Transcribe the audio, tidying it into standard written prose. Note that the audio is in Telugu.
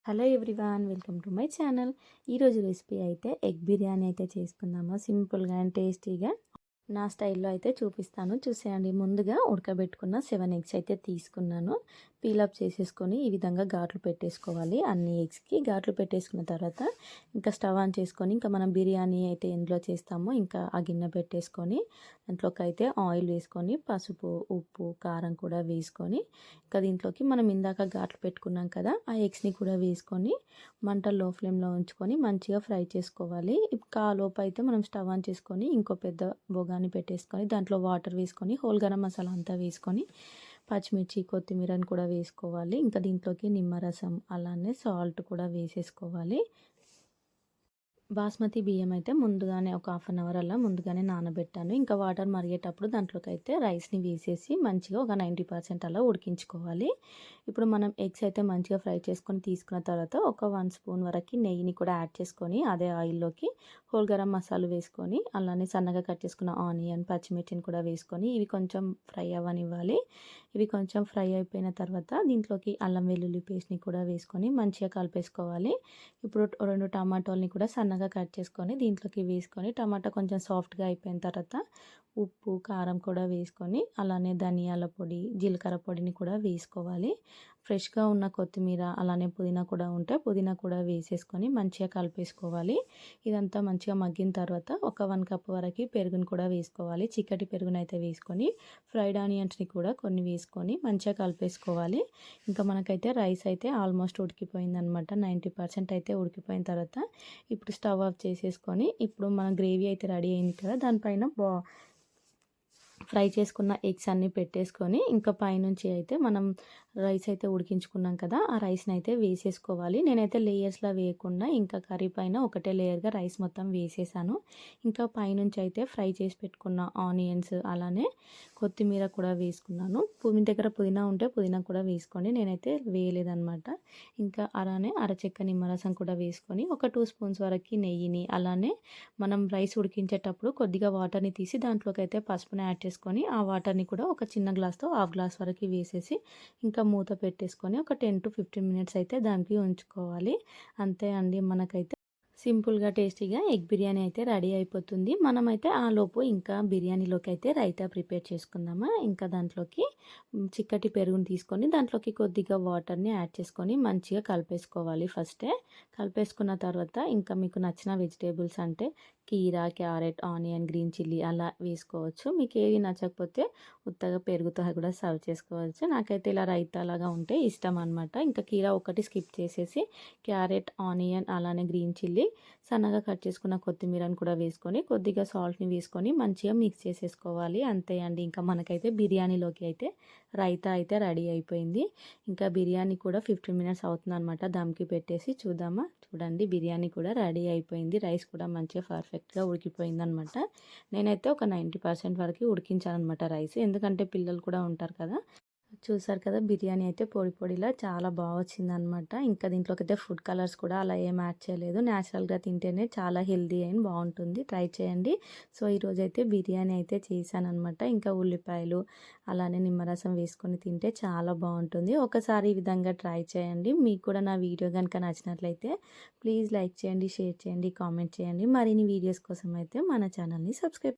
Hello everyone, welcome to my channel. ఈరోజు రెసిపీ అయితే ఎగ్ బిర్యానీ అయితే చేసుకుందాము. సింపుల్గా అండ్ టేస్టీగా నా స్టైల్లో అయితే చూపిస్తాను, చూసేయండి. ముందుగా ఉడకబెట్టుకున్న 7 ఎగ్స్ అయితే తీసుకున్నాను. పీలప్ చేసేసుకొని ఈ విధంగా ఘాట్లు పెట్టేసుకోవాలి. అన్ని ఎగ్స్కి ఘాట్లు పెట్టేసుకున్న తర్వాత ఇంకా స్టవ్ ఆన్ చేసుకొని ఇంకా మనం బిర్యానీ అయితే ఎందులో చేస్తామో ఇంకా ఆ గిన్నె పెట్టేసుకొని దాంట్లోకి అయితే ఆయిల్ వేసుకొని పసుపు, ఉప్పు, కారం కూడా వేసుకొని ఇంకా దీంట్లోకి మనం ఇందాక ఘాట్లు పెట్టుకున్నాం కదా, ఆ ఎగ్స్ని కూడా వేసుకొని మంట లో ఫ్లేమ్లో ఉంచుకొని మంచిగా ఫ్రై చేసుకోవాలి. ఇంకా ఆ లోపు అయితే మనం స్టవ్ ఆన్ చేసుకొని ఇంకో పెద్ద బొగాని పెట్టేసుకొని దాంట్లో వాటర్ వేసుకొని హోల్ గరం మసాలా అంతా వేసుకొని పచ్చిమిర్చి, కొత్తిమీరని కూడా వేసుకోవాలి. ఇంకా దీంట్లోకి నిమ్మరసం అలానే సాల్ట్ కూడా వేసేసుకోవాలి. బాస్మతి బియ్యం అయితే ముందుగానే ఒక హాఫ్ అన్ అవర్ అలా ముందుగానే నానబెట్టాను. ఇంకా వాటర్ మరిగేటప్పుడు దాంట్లోకి అయితే రైస్ని వేసేసి మంచిగా ఒక 90% అలా ఉడికించుకోవాలి. ఇప్పుడు మనం ఎగ్స్ అయితే మంచిగా ఫ్రై చేసుకొని తీసుకున్న తర్వాత ఒక 1 స్పూన్ వరకు నెయ్యిని కూడా యాడ్ చేసుకొని అదే ఆయిల్లోకి హోల్ గరం మసాలా వేసుకొని అలానే సన్నగా కట్ చేసుకున్న ఆనియన్, పచ్చిమిర్చిని కూడా వేసుకొని ఇవి కొంచెం ఫ్రై అవ్వనివ్వాలి. ఇవి కొంచెం ఫ్రై అయిపోయిన తర్వాత దీంట్లోకి అల్లం వెల్లుల్లి పేస్ట్ని కూడా వేసుకొని మంచిగా కలిపేసుకోవాలి. ఇప్పుడు 2 టమాటాలని కూడా సన్నగా కట్ చేసుకొని దీంట్లోకి వేసుకొని టమాటా కొంచెం సాఫ్ట్గా అయిపోయిన తర్వాత ఉప్పు, కారం కూడా వేసుకొని అలానే ధనియాల పొడి, జీలకర్ర పొడిని కూడా వేసుకోవాలి. ఫ్రెష్గా ఉన్న కొత్తిమీర అలానే పుదీనా కూడా ఉంటే పుదీనా కూడా వేసేసుకొని మంచిగా కలిపేసుకోవాలి. ఇదంతా మంచిగా మగ్గిన తర్వాత ఒక 1 కప్ వరకు పెరుగుని కూడా వేసుకోవాలి. చిక్కటి పెరుగునైతే వేసుకొని ఫ్రైడ్ ఆనియన్స్ని కూడా కొన్ని వేసుకొని మంచిగా కలిపేసుకోవాలి. ఇంకా మనకైతే రైస్ అయితే ఆల్మోస్ట్ ఉడికిపోయిందనమాట. 90% అయితే ఉడికిపోయిన తర్వాత ఇప్పుడు స్టవ్ ఆఫ్ చేసేసుకొని ఇప్పుడు మన గ్రేవీ అయితే రెడీ అయింది కదా, దానిపైన ఫ్రై చేసుకున్న ఎగ్స్ అన్నీ పెట్టేసుకొని ఇంకా పైనుంచి అయితే మనం రైస్ అయితే ఉడికించుకున్నాం కదా, ఆ రైస్ని అయితే వేసేసుకోవాలి. నేనైతే లేయర్స్లా వేయకుండా ఇంకా కర్రీ పైన ఒకటే లేయర్గా రైస్ మొత్తం వేసేసాను. ఇంకా పైనుంచి అయితే ఫ్రై చేసి పెట్టుకున్న ఆనియన్స్ అలానే కొత్తిమీర కూడా వేసుకున్నాను. మీ దగ్గర పుదీనా ఉంటే పుదీనా కూడా వేసుకోండి, నేనైతే వేయలేదనమాట. ఇంకా అలానే అరచెక్క నిమ్మరసం కూడా వేసుకొని ఒక 2 స్పూన్స్ వరకు నెయ్యిని అలానే మనం రైస్ ఉడికించేటప్పుడు కొద్దిగా వాటర్ని తీసి దాంట్లోకి అయితే పసుపుని యాడ్ చేసుకొని ఆ వాటర్ని కూడా ఒక చిన్న గ్లాస్తో హాఫ్ గ్లాస్ వరకు వేసేసి ఇంకా మూత పెట్టేసుకొని ఒక 10 to 15 మినిట్స్ అయితే దానికి ఉంచుకోవాలి. అంతే అండి, మనకైతే సింపుల్గా టేస్టీగా ఎగ్ బిర్యానీ అయితే రెడీ అయిపోతుంది. మనమైతే ఆ లోపు ఇంకా బిర్యానీలోకి అయితే రైతా ప్రిపేర్ చేసుకుందామా. ఇంకా దాంట్లోకి చిక్కటి పెరుగుని తీసుకొని దాంట్లోకి కొద్దిగా వాటర్ని యాడ్ చేసుకొని మంచిగా కలిపేసుకోవాలి. ఫస్టే కలిపేసుకున్న తర్వాత ఇంకా మీకు నచ్చిన వెజిటేబుల్స్ అంటే కీరా, క్యారెట్, ఆనియన్, గ్రీన్ చిల్లీ అలా వేసుకోవచ్చు. మీకు ఏవి నచ్చకపోతే ఉత్తగా పెరుగుతో కూడా సర్వ్ చేసుకోవచ్చు. నాకైతే ఇలా రైతా లాగా ఉంటే ఇష్టం అనమాట. ఇంకా కీరా ఒకటి స్కిప్ చేసేసి క్యారెట్, ఆనియన్ అలానే గ్రీన్ చిల్లీ సన్నగా కట్ చేసుకున్న కొత్తిమీరని కూడా వేసుకొని కొద్దిగా సాల్ట్ని వేసుకొని మంచిగా మిక్స్ చేసేసుకోవాలి. అంతే అండి, ఇంకా మనకైతే బిర్యానీలోకి అయితే రైతా అయితే రెడీ అయిపోయింది. ఇంకా బిర్యానీ కూడా 15 మినిట్స్ అవుతుంది అనమాట దమ్కి పెట్టేసి. చూద్దామా, చూడండి బిర్యానీ కూడా రెడీ అయిపోయింది. రైస్ కూడా మంచిగా పర్ఫెక్ట్గా ఉడికిపోయింది అనమాట. నేనైతే ఒక 90% వరకు ఉడికించాను అనమాట రైస్, ఎందుకంటే పిల్లలు కూడా ఉంటారు కదా. చూసారు కదా, బిర్యానీ అయితే పొడి పొడిలా చాలా బాగా వచ్చిందనమాట. ఇంకా దీంట్లోకి అయితే ఫుడ్ కలర్స్ కూడా అలా ఏం యాడ్ చేయలేదు. న్యాచురల్గా తింటేనే చాలా హెల్దీ అండ్ బాగుంటుంది, ట్రై చేయండి. సో ఈరోజైతే బిర్యానీ అయితే చేశానమాట. ఇంకా ఉల్లిపాయలు అలానే నిమ్మరసం వేసుకొని తింటే చాలా బాగుంటుంది. ఒకసారి ఈ విధంగా ట్రై చేయండి. మీకు కూడా నా వీడియో కనుక నచ్చినట్లయితే ప్లీజ్ లైక్ చేయండి, షేర్ చేయండి, కామెంట్ చేయండి. మరిన్ని వీడియోస్ కోసం అయితే మన ఛానల్ని సబ్స్క్రైబ్